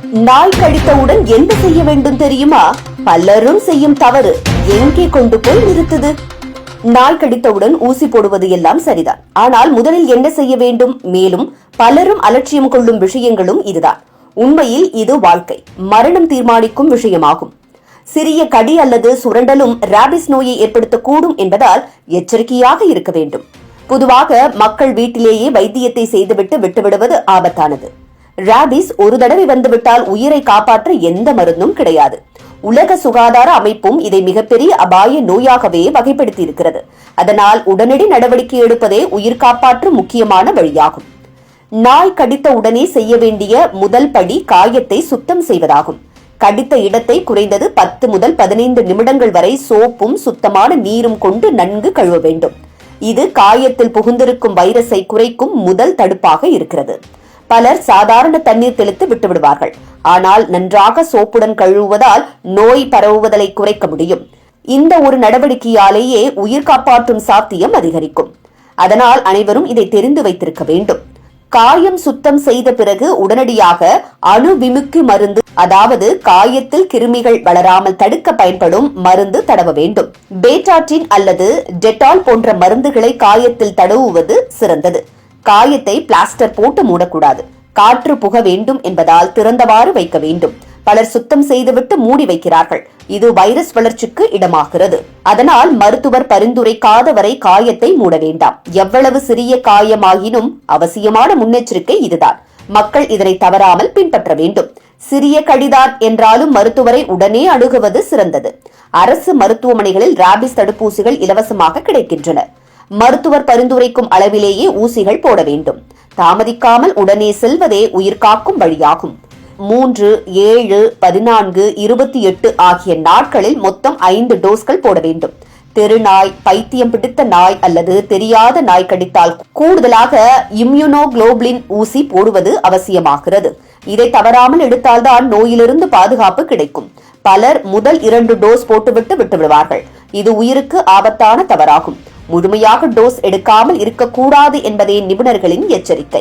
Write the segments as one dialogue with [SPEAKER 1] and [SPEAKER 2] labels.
[SPEAKER 1] நாய் கடித்தவுடன் என்ன செய்ய வேண்டும் தெரியுமா? பலரும் செய்யும் தவறு எங்கே கொண்டு போய் நிறுத்துது? நாய் கடித்தவுடன் ஊசி போடுவது எல்லாம் சரிதான். ஆனால் முதலில் என்ன செய்ய வேண்டும்? மேலும் பலரும் அலட்சியம் கொள்ளும் விஷயங்களும் இதுதான். உண்மையில் இது வாழ்க்கை, மரணம் தீர்மானிக்கும் விஷயமாகும். சிறிய கடி அல்லது சுரண்டலும் ராபிஸ் நோயை ஏற்படுத்தக்கூடும் என்பதால் எச்சரிக்கையாக இருக்க வேண்டும். பொதுவாக மக்கள் வீட்டிலேயே வைத்தியத்தை செய்துவிட்டு விட்டுவிடுவது ஆபத்தானது. ராபிஸ் ஒரு தடவை வந்துவிட்டால் உயிரை காப்பாற்ற எந்த மருந்தும் கிடையாது. உலக சுகாதார அமைப்பும் இதை மிகப்பெரிய அபாய நோயாகவே வகைப்படுத்தி இருக்கிறது. அதனால் உடனடி நடவடிக்கை எடுப்பதே உயிர் காப்பாற்றும் முக்கியமான வழியாகும். நாய் கடித்த உடனே செய்ய வேண்டிய முதல் படி காயத்தை சுத்தம் செய்வதாகும். கடித்த இடத்தை குறைந்தது 10 முதல் 15 நிமிடங்கள் வரை சோப்பும் சுத்தமான நீரும் கொண்டு நன்கு கழுவ வேண்டும். இது காயத்தில் புகுந்திருக்கும் வைரஸை குறைக்கும் முதல் தடுப்பாக இருக்கிறது. பலர் சாதாரண தண்ணீர் தெளித்து விட்டுவிடுவார்கள். ஆனால் நன்றாக சோப்புடன் கழுவுவதால் நோய் பரவுவதை குறைக்க முடியும். இந்த ஒரு நடவடிக்கையாலேயே உயிர் காப்பாற்றும் சாத்தியம் அதிகரிக்கும். அதனால் அனைவரும் இதை தெரிந்து வைத்திருக்க வேண்டும். காயம் சுத்தம் செய்த பிறகு உடனடியாக அணுவிமுக்கி மருந்து, அதாவது காயத்தில் கிருமிகள் வளராமல் தடுக்க பயன்படும் மருந்து தடவ வேண்டும். பேட்டாட்டின் அல்லது டெட்டால் போன்ற மருந்துகளை காயத்தில் தடவுவது சிறந்தது. காயத்தை பிளாஸ்டர் போட்டு மூடக்கூடாது. காற்று புக வேண்டும் என்பதால் திறந்தவாறு வைக்க வேண்டும். பலர் சுத்தம் செய்துவிட்டு மூடி வைக்கிறார்கள். இது வைரஸ் வளர்ச்சிக்கு இடமாகிறது. அதனால் மருத்துவர் பரிந்துரைக்காத வரை காயத்தை மூட வேண்டாம். எவ்வளவு சிறிய காயமாகினும் அவசியமான முன்னெச்சரிக்கை இதுதான். மக்கள் இதனை தவறாமல் பின்பற்ற வேண்டும். சிறிய கடிதான் என்றாலும் மருத்துவரை உடனே அணுகுவது சிறந்தது. அரசு மருத்துவமனைகளில் ராபிஸ் தடுப்பூசிகள் இலவசமாக கிடைக்கின்றன. மருத்துவர் பரிந்துரைக்கும் அளவிலேயே ஊசிகள் போட வேண்டும். தாமதிக்காமல் உடனே செல்வதே உயிர் காக்கும் வழியாகும். 3, 7, 14, 28 ஆகிய நாட்களில் மொத்தம் 5 டோஸ்கள் போட வேண்டும். தெருநாய், பைத்தியம் பிடித்த நாய் அல்லது தெரியாத நாய் கடித்தால் கூடுதலாக இம்யூனோகுளோபுலின் ஊசி போடுவது அவசியமாகிறது. இதை தவறாமல் எடுத்தால்தான் நோயிலிருந்து பாதுகாப்பு கிடைக்கும். பலர் முதல் 2 டோஸ் போட்டுவிட்டு விட்டுவிடுவார்கள். இது உயிருக்கு ஆபத்தான தவறாகும். முழுமையாக டோஸ் எடுக்காமல் இருக்கக்கூடாது என்பதே நிபுணர்களின் எச்சரிக்கை.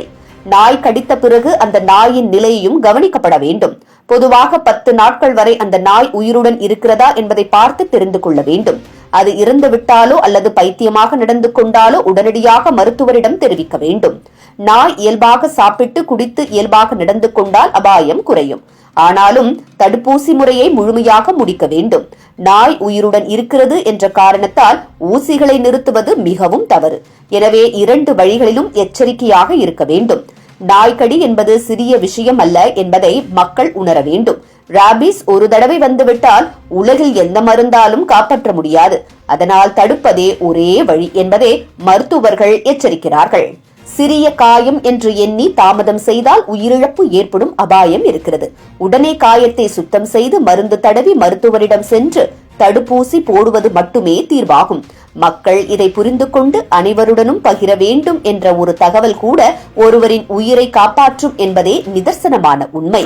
[SPEAKER 1] நாய் கடித்த பிறகு அந்த நாயின் நிலையையும் கவனிக்கப்பட வேண்டும். பொதுவாக 10 நாட்கள் வரை அந்த நாய் உயிருடன் இருக்கிறதா என்பதை பார்த்து தெரிந்து கொள்ள வேண்டும். அது இறந்து விட்டாலோ அல்லது பைத்தியமாக நடந்து கொண்டாலோ உடனடியாக மருத்துவரிடம் தெரிவிக்க வேண்டும். நாய் இயல்பாக சாப்பிட்டு குடித்து இயல்பாக நடந்து கொண்டால் அபாயம் குறையும். ஆனாலும் தடுப்பூசி முறையை முழுமையாக முடிக்க வேண்டும். நாய் உயிருடன் இருக்கிறது என்ற காரணத்தால் ஊசிகளை நிறுத்துவது மிகவும் தவறு. எனவே 2 வழிகளிலும் எச்சரிக்கையாக இருக்க வேண்டும். நாய்க்கடி என்பது சிறிய விஷயம் அல்ல என்பதை மக்கள் உணர வேண்டும். ராபிஸ் ஒரு தடவை வந்துவிட்டால் உலகில் எந்த மருந்தாலும் காப்பாற்ற முடியாது. அதனால் தடுப்பதே ஒரே வழி என்பதே மருத்துவர்கள் எச்சரிக்கிறார்கள். சிறிய காயம் என்று எண்ணி தாமதம் செய்தால் உயிரிழப்பு ஏற்படும் அபாயம் இருக்கிறது. உடனே காயத்தை சுத்தம் செய்து மருந்து தடவி மருத்துவரிடம் சென்று தடுப்பூசி போடுவது மட்டுமே தீர்வாகும். மக்கள் இதை புரிந்து கொண்டு அனைவருடனும் பகிர வேண்டும் என்ற ஒரு தகவல் கூட ஒருவரின் உயிரை காப்பாற்றும் என்பதே நிதர்சனமான உண்மை.